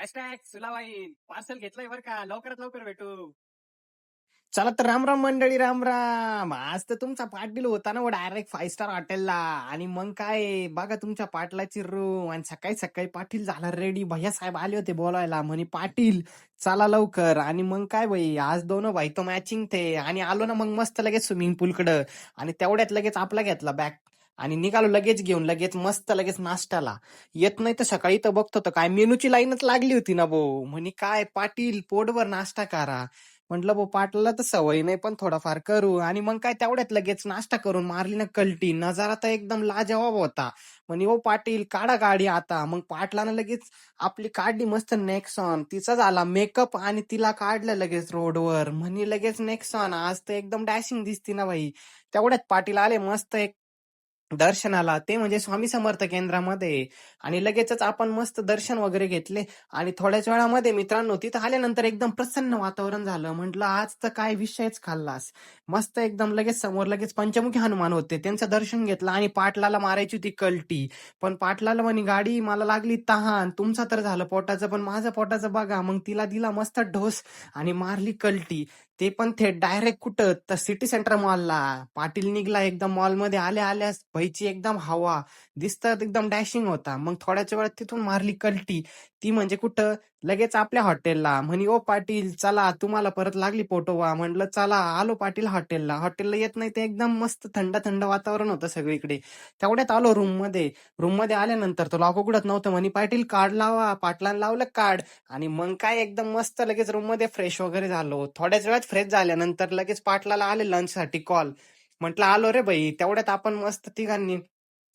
Hashtag सुलावाईन parcel घेतलंय बरं का, लवकरात लवकर भेटू. चला तर राम राम मंडळी, राम राम. आज तर तुमचा पाटील होता ना डायरेक्ट 5 स्टार हॉटेलला. आणि मग काय बघा तुमच्या पाटलाची रूम. आणि सकाळी सकाळी पाटील झाला रेडी. भैया साहेब आले होते बोलायला, म्हणे पाटील चला लवकर. आणि मग काय भाई, आज दोन भाई तो मॅचिंग थे. आणि आलो ना मग मस्त लगेच स्विमिंग पूल कडं. आणि तेवढ्यात लगेच आपला घेतला बॅग आणि निघालो लगेच घेऊन, लगेच मस्त लगेच नाश्त्याला. येत नाही तर सकाळी तर बघतो तर काय मेनूची लाईनच लागली होती ना भाऊ. म्हणे काय पाटील पोटभर नाश्ता करा. म्हटलं भाऊ पाटलाला तर सवय नाही पण थोडाफार करू. आणि मग काय तेवढ्यात लगेच नाश्ता करून मारली ना कल्टी. नजारा तर एकदम लाजवाब होता. म्हणे ओ पाटील काढा गाडी आता. मग पाटलानं लगेच आपली काढली मस्त नेक्सॉन. तिचा झाला मेकअप आणि तिला काढलं लगेच रोडवर. म्हणे लगेच नेक्सॉन आज तर एकदम डॅशिंग दिसती ना भाई. तेवढ्यात पाटील आले मस्त एक दर्शनाला, ते म्हणजे स्वामी समर्थ केंद्रामध्ये. आणि लगेचच आपण मस्त दर्शन वगैरे घेतले. आणि थोड्याच वेळामध्ये मित्रांनो तिथं आल्यानंतर एकदम प्रसन्न वातावरण झालं. म्हटलं आज तर काय विषयच खाल्लास. मस्त एकदम लगेच समोर लगेच पंचमुखी हनुमान होते, त्यांचं दर्शन घेतलं. आणि पाटलाला मारायची होती कल्टी. पण पाटलाला म्हणे गाडी मला लागली तहान, तुमचा तर झालं पोटाचं पण माझं पोटाचं बघा. मग तिला दिला मस्त ढोस आणि मारली कल्टी. ते पण थेट डायरेक्ट कुठं तर सिटी सेंटर मॉलला. पाटील निघला एकदम मॉलमध्ये आल्या आल्या भाईची एकदम हवा. दिसतात एकदम डॅशिंग होता. मग थोड्याच वेळात तिथून मारली कल्टी. ती म्हणजे कुठं, लगेच आपल्या हॉटेलला. म्हणे ओ पाटील चला तुम्हाला परत लागली पोटोवा. म्हटलं चला. आलो पाटील हॉटेलला. हॉटेलला येत नाही ते एकदम मस्त थंड थंड वातावरण होतं सगळीकडे. तेवढ्यात आलो रूम मध्ये. रूम मध्ये आल्यानंतर तो लॉक उघडत नव्हतं. म्हणे पाटील कार्ड लावा. पाटलानं लावलं कार्ड. आणि मग काय एकदम मस्त लगेच रूम मध्ये फ्रेश वगैरे झालो. थोड्याच वेळात फ्रेश झाल्यानंतर लगेच पाटलाला आले लंच साठी कॉल. म्हटलं आलो रे भाई. तेवढ्यात आपण मस्त तिघांनी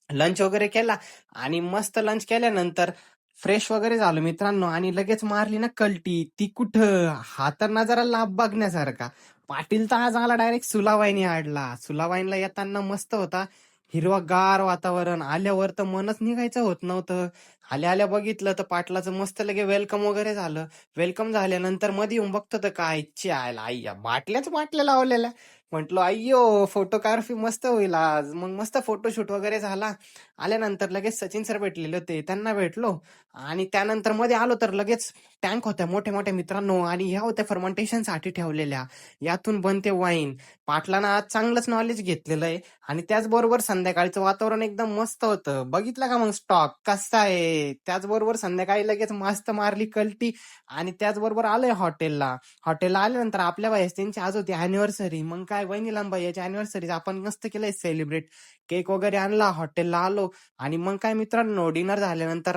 लंच वगैरे केला. आणि मस्त लंच केल्यानंतर फ्रेश वगैरे झालो मित्रांनो. आणि लगेच मारली ना कल्टी. ती कुठं, हा तर नजारा लाभ बघण्यासारखा. पाटील तर आज आला डायरेक्ट सुलावाईनी आडला. सुलावाईनला येताना मस्त होता हिरवागार वातावरण. आल्यावर तर मनच निघायचं होत नव्हतं. आल्या आल्या बघितलं तर पाटलाचं मस्त लगे वेलकम वगैरे झालं. वेलकम झाल्यानंतर मध्ये येऊन बघतो तर काय आयला आय्या बाटल्याच बाटल्या लावलेल्या. म्हटलं अय्यो फोटोग्राफी मस्त होईल आज. मग मस्त फोटोशूट वगैरे झाला. आल्यानंतर लगेच सचिन सर भेटलेले होते, त्यांना भेटलो. आणि त्यानंतर मध्ये आलो तर लगेच टँक होत्या मोठ्या मोठ्या मित्रांनो. आणि ह्या होत्या फर्मेंटेशन साठी ठेवलेल्या. यातून बनते वाईन. पाटलानं आज चांगलंच नॉलेज घेतलेलं आहे. आणि त्याचबरोबर संध्याकाळचं वातावरण एकदम मस्त होतं. बघितलं का मग स्टॉक कसा आहे. त्याचबरोबर संध्याकाळी लगेच मस्त मारली कल्टी. आणि त्याचबरोबर आलोय हॉटेलला. हॉटेलला आल्यानंतर आपल्या वयास त्यांची आज होती अॅनिव्हर्सरी. मग काय वहिनीला याची अॅनिव्हर्सरी आपण मस्त केलंय सेलिब्रेट. केक वगैरे आणला, हॉटेलला आलो. आणि मग काय मित्रांनो डिनर झाल्यानंतर